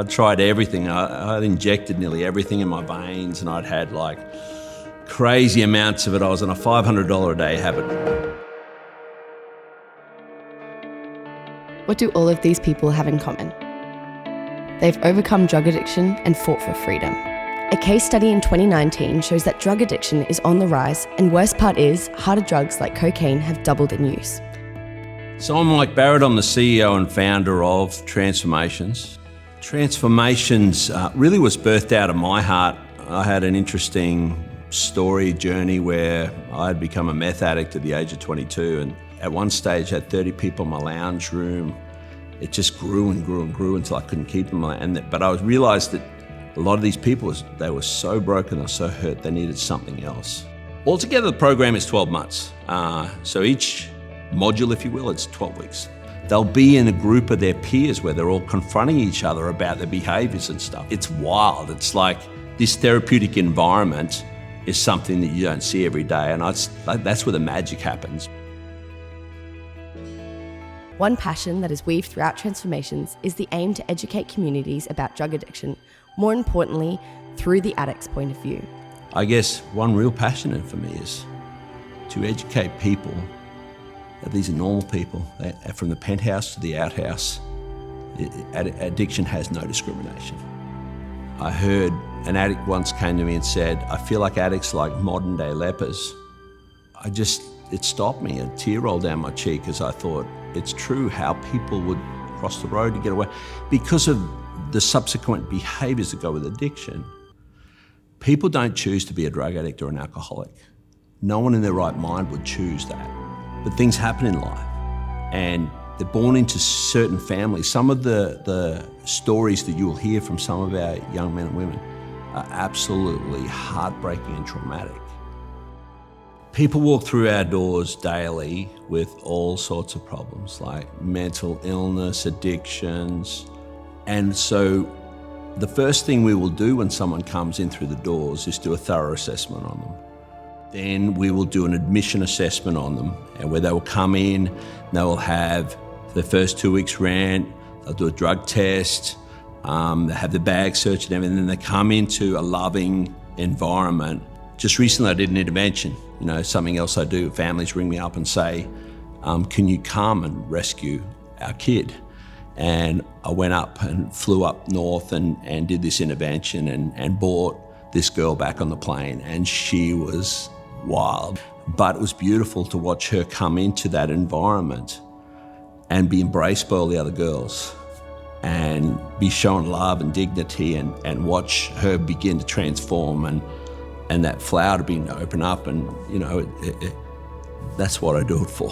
I'd tried everything. I'd injected nearly everything in my veins, and I'd had like crazy amounts of it. I was on a $500 a day habit. What do all of these people have in common? They've overcome drug addiction and fought for freedom. A case study in 2019 shows that drug addiction is on the rise, and worst part is, harder drugs like cocaine have doubled in use. So I'm Mike Barrett. I'm the CEO and founder of Transformations. Transformations really was birthed out of my heart. I had an interesting journey where I had become a meth addict at the age of 22, and at one stage had 30 people in my lounge room. It just grew and grew and grew until I couldn't keep them. But I realised that a lot of these people, they were so broken, they were so hurt, they needed something else. Altogether, the program is 12 months. So each module, if you will, it's 12 weeks. They'll be in a group of their peers where they're all confronting each other about their behaviours and stuff. It's wild. It's like this therapeutic environment is something that you don't see every day, and that's where the magic happens. One passion that is weaved throughout Transformations is the aim to educate communities about drug addiction, more importantly, through the addict's point of view. I guess one real passion for me is to educate people that these are normal people, that from the penthouse to the outhouse, addiction has no discrimination. I heard an addict once came to me and said, I feel like addicts are like modern day lepers. It stopped me, a tear rolled down my cheek as I thought, it's true how people would cross the road to get away. Because of the subsequent behaviours that go with addiction, people don't choose to be a drug addict or an alcoholic. No one in their right mind would choose that. But things happen in life, and they're born into certain families. Some of the stories that you will hear from some of our young men and women are absolutely heartbreaking and traumatic. People walk through our doors daily with all sorts of problems like mental illness, addictions. And so the first thing we will do when someone comes in through the doors is do a thorough assessment on them. Then we will do an admission assessment on them, and where they will come in, they will have the first 2 weeks rent, they'll do a drug test, they have the bag search and everything, and then they come into a loving environment. Just recently I did an intervention, something else I do. Families ring me up and say, can you come and rescue our kid? And I went up and flew up north and did this intervention and brought this girl back on the plane, and she was wild. But it was beautiful to watch her come into that environment and be embraced by all the other girls and be shown love and dignity, and watch her begin to transform and that flower to begin to open up, and that's what I do it for.